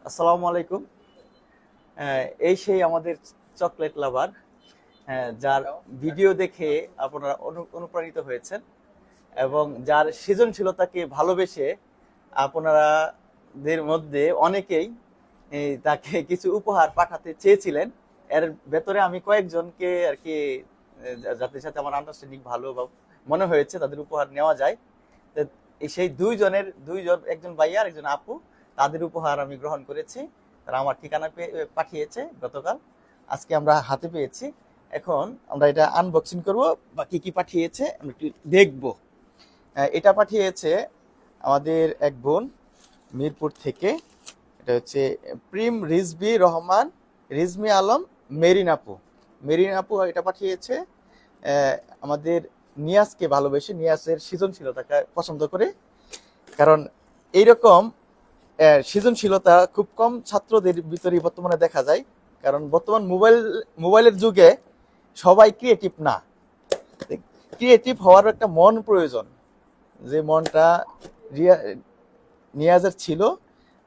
আসসালামু আলাইকুম। এই সেই আমাদের চকলেট লাভার, যার ভিডিও দেখে আপনারা অনুপ্রাণিত হয়েছেন এবং যার সৃজনশীলতাকে ভালোবেসে আপনারাদের মধ্যে অনেকেই তাকে কিছু উপহার পাঠাতে চেয়েছিলেন। এর ভেতরে আমি কয়েকজনকে আর কি যাদের সাথে আমার আন্ডারস্ট্যান্ডিং ভালো বা মনে হয়েছে তাদের উপহার নেওয়া যায়। তো সেই দুইজন, একজন ভাইয়া আর একজন আপু, তাদের উপহার আমি গ্রহণ করেছি। তারা আমার ঠিকানা পাঠিয়েছে গতকাল, আজকে আমরা হাতে পেয়েছি। এখন আমরা এটা আনবক্সিং করব বা কি কি পাঠিয়েছে আমরা একটু দেখবো। এটা পাঠিয়েছে আমাদের এক বোন মিরপুর থেকে। এটা হচ্ছে প্রিম রিজবি রহমান, রিজমি আলম, মেরিন আপু এটা পাঠিয়েছে আমাদের নিয়াজকে ভালোবেসে, নিয়াজের সৃজনশীলতাকে পছন্দ করে। কারণ এইরকম সৃজনশীলতা খুব কম ছাত্রদের ভিতরে বর্তমানে দেখা যায়। কারণ বর্তমান মোবাইলের যুগে সবাই ক্রিয়েটিভ না। ক্রিয়েটিভ হওয়ার একটা মন প্রয়োজন, যে মনটা নিয়াজের ছিল।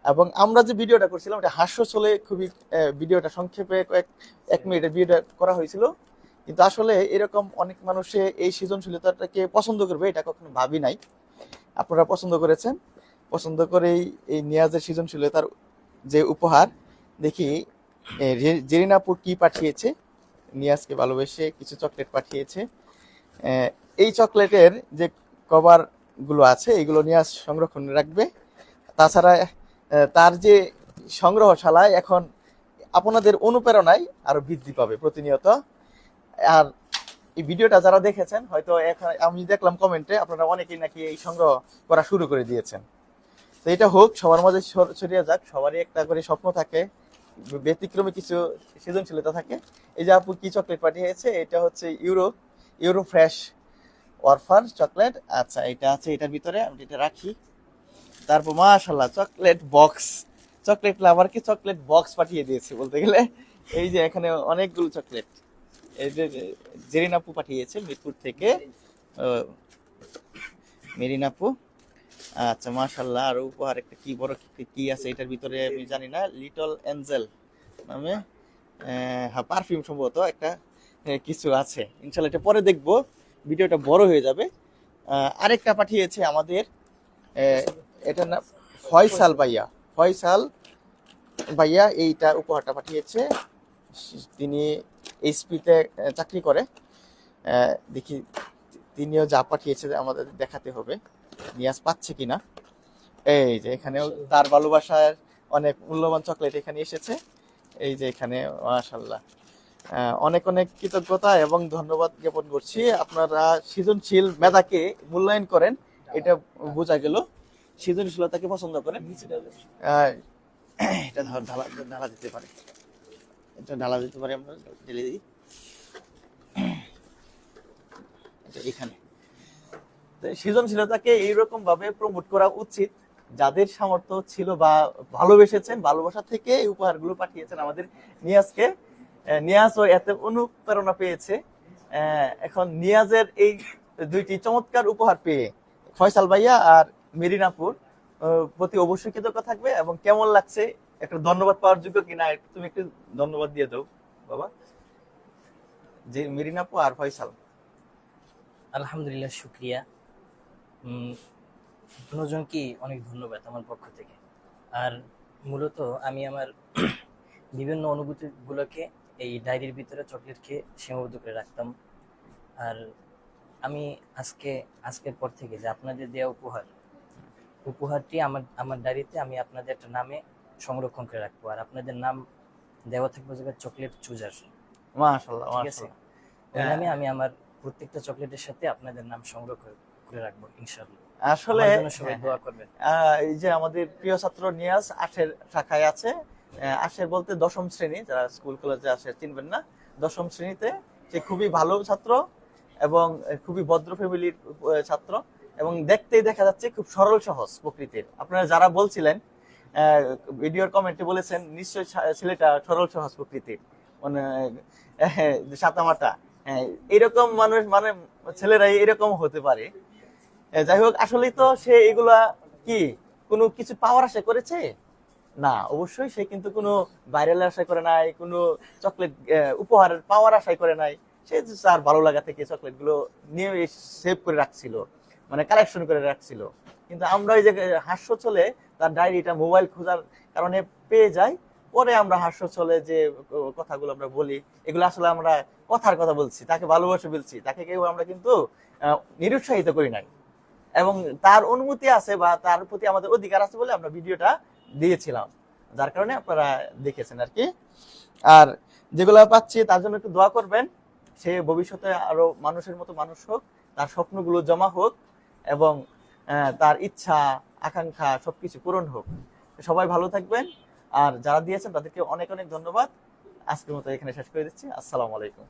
এবং আমরা যে ভিডিওটা করছিলাম এটা হাস্যছলে খুবই, ভিডিওটা সংক্ষেপে এক মিনিটের ভিডিও করা হয়েছিল, কিন্তু আসলে এরকম অনেক মানুষে এই সৃজনশীলতাটাকে পছন্দ করবে এটা কখনো ভাবি নাই। আপনারা পছন্দ করেছেন, পছন্দ করেই এই নিয়াজের সৃজনশীলতার যে উপহার। দেখি জেরিন আপু কি পাঠিয়েছে। নিয়াজকে ভালোবেসে কিছু চকলেট পাঠিয়েছে। এই চকলেটের যে কভার গুলো আছে এগুলো নিয়াজ সংরক্ষণ রাখবে। তাছাড়া তার যে সংগ্রহশালায় এখন আপনাদের অনুপ্রেরণায় আরো বৃদ্ধি পাবে প্রতিনিয়ত। আর এই ভিডিওটা যারা দেখেছেন হয়তো এখন আমি দেখলাম কমেন্টে আপনারা অনেকেই নাকি এই সংগ্রহ করা শুরু করে দিয়েছেন। তো এটা হোক, সবার মাঝে ছড়িয়ে যাক। সবারই একটা করে স্বপ্ন থাকে, ব্যতিক্রমী কিছু সৃজনশীলতা থাকে। এই যে আপু কি চকলেট পাঠিয়েছে, এটা হচ্ছে ইউরো ফ্রেশ ওয়ারফার চকলেট। আচ্ছা, এটা আছে এটার ভিতরে, আমি এটা রাখি। তারপর মাশাআল্লাহ চকলেট লাভারকে চকলেট বক্স পাঠিয়ে দিয়েছে বলতে গেলে। এই যে এখানে অনেকগুলো চকলেট, এই যে জেরিন আপু পাঠিয়েছে মিরপুর থেকে, মেরিন আপু। আচ্ছা মাশাআল্লাহ, আর উপহার একটা কি বড় কি আছে এটার ভিতরে আমি জানি না, লিটল এঞ্জেল নামে, হ্যাঁ পারফিউম সম্ভবত একটা কিছু আছে। ইনশাআল্লাহ এটা পরে দেখবো, ভিডিওটা বড় হয়ে যাবে। আরেকটা পাঠিয়েছে আমাদের, এটা না ফয়সাল ভাইয়া এইটা উপহারটা পাঠিয়েছে। তিনি এইচপিতে চাকরি করে। দেখি তিনিও যা পাঠিয়েছে আমাদের দেখাতে হবে, নিয়াজ পাচ্ছে কিনা। এই যে এখানেও তার ভালোবাসার অনেক মূল্যবান চকলেট এখানে এসেছে। এই যে এখানে মাশাআল্লাহ, অনেক অনেক কৃতজ্ঞতা এবং ধন্যবাদ জ্ঞাপন করছি। আপনারা সৃজনশীল মেধাকে মূল্যায়ন করেন, এটা বোঝা গেল। সৃজনশীলতাকে পছন্দ করেন। এটা ঢালা দিতে পারে, এটা ঢালা দিতে পারে, আমরা ঢেলে দিই এখানে। সৃজনশীলতাকে এইরকম ভাবে প্রমোট করা উচিত। যাদের সামর্থ্য ছিল বা ভালোবেসেছেন, ভালোবাসা থেকে এই উপহারগুলো পাঠিয়েছেন আমাদের নিয়াজকে। নিয়াজও এতে অনুপ্রেরণা পেয়েছে। এখন নিয়াজের এই দুইটি চমৎকার উপহার পেয়ে ফয়সাল ভাইয়া আর মেরিন আপুর প্রতি অবশ্যই কৃতজ্ঞ থাকবে। এবং কেমন লাগছে, একটা ধন্যবাদ পাওয়ার যোগ্য কিনা, তুমি একটু ধন্যবাদ দিয়ে দাও বাবা, যে মেরিন আপু আর ফয়সাল। আলহামদুলিল্লাহ, শুক্রিয়া। দুজনকে অনেক ধন্যবাদ আমার পক্ষ থেকে। আর মূলত আমি আমার বিভিন্ন অনুভূতিগুলোকে এই ডায়েরির ভিতরে চকলেট খেয়ে সীমাবদ্ধ করে রাখতাম। আর আমি আজকের পর থেকে যে আপনাদের দেওয়া উপহারটি আমার ডায়েরিতে আমি আপনাদের একটা নামে সংরক্ষণ করে রাখবো। আর আপনাদের নাম দেওয়া থাকবে চকলেট চুজার। মাশাআল্লাহ, ঠিক আছে, ওই নামে আমি আমার প্রত্যেকটা চকলেটের সাথে আপনাদের নাম সংগ্রহ করে রাখবো ইনশাআল্লাহ। আসলে সবাই দোয়া করবেন। এই যে আমাদের প্রিয় ছাত্র নিয়াজ আশের শাখায় আছে। আশের বলতে দশম শ্রেণী, যারা স্কুল কলেজে আসে চিনবেন না, দশম শ্রেণীতে। সে খুবই ভালো ছাত্র এবং খুবই ভদ্র ফ্যামিলির ছাত্র, এবং দেখতেই দেখা যাচ্ছে খুব সরল সহজ প্রকৃতির। আপনারা যারা বলছিলেন ভিডিওর কমেন্টে বলেছেন নিশ্চয়ই ছেলেটা সরল সহজ প্রকৃতির, মানে সাতামাটা। এরকম মানুষ, মানে ছেলেরাই এরকম হতে পারে। যাই হোক, আসলেই তো সে এগুলা কি কোনো কিছু পাওয়ার আশা করেছে? না, অবশ্যই সে কিন্তু কোনো ভাইরাল আশা করে নাই, কোনো চকলেট উপহার পাওয়ার আশাই করে নাই। সে তার ভালো লাগা থেকে চকলেট গুলো নিয়ে সেভ করে রাখছিল, মানে কালেকশন করে রাখছিল। কিন্তু আমরা ওই যে হাস্য চলে তার ডায়েরিটা মোবাইল খোঁজার কারণে পেয়ে যাই, পরে আমরা হাস্য চলে যে কথাগুলো আমরা বলি, এগুলো আসলে আমরা কথার কথা বলছি, তাকে ভালোবাসে বলছি, তাকে কেউ আমরা কিন্তু নিরুৎসাহিত করি নাই। এবং তার অনুমতি আছে বা তার প্রতি আমাদের অধিকার আছে বলে আমরা ভিডিওটা দিয়েছিলাম, যার কারণে আপনারা দেখেছেন আর কি। আর যেগুলো পাচ্ছি তার জন্য একটু দোয়া করবেন, সে ভবিষ্যতে আরো মানুষের মতো মানুষ হোক, তার স্বপ্নগুলো জমা হোক, এবং তার ইচ্ছা আকাঙ্ক্ষা সবকিছু পূরণ হোক। সবাই ভালো থাকবেন, আর যারা দিয়েছেন তাদেরকে অনেক অনেক ধন্যবাদ। আজকের মতো এখানে শেষ করে দিচ্ছি। আসসালামু আলাইকুম।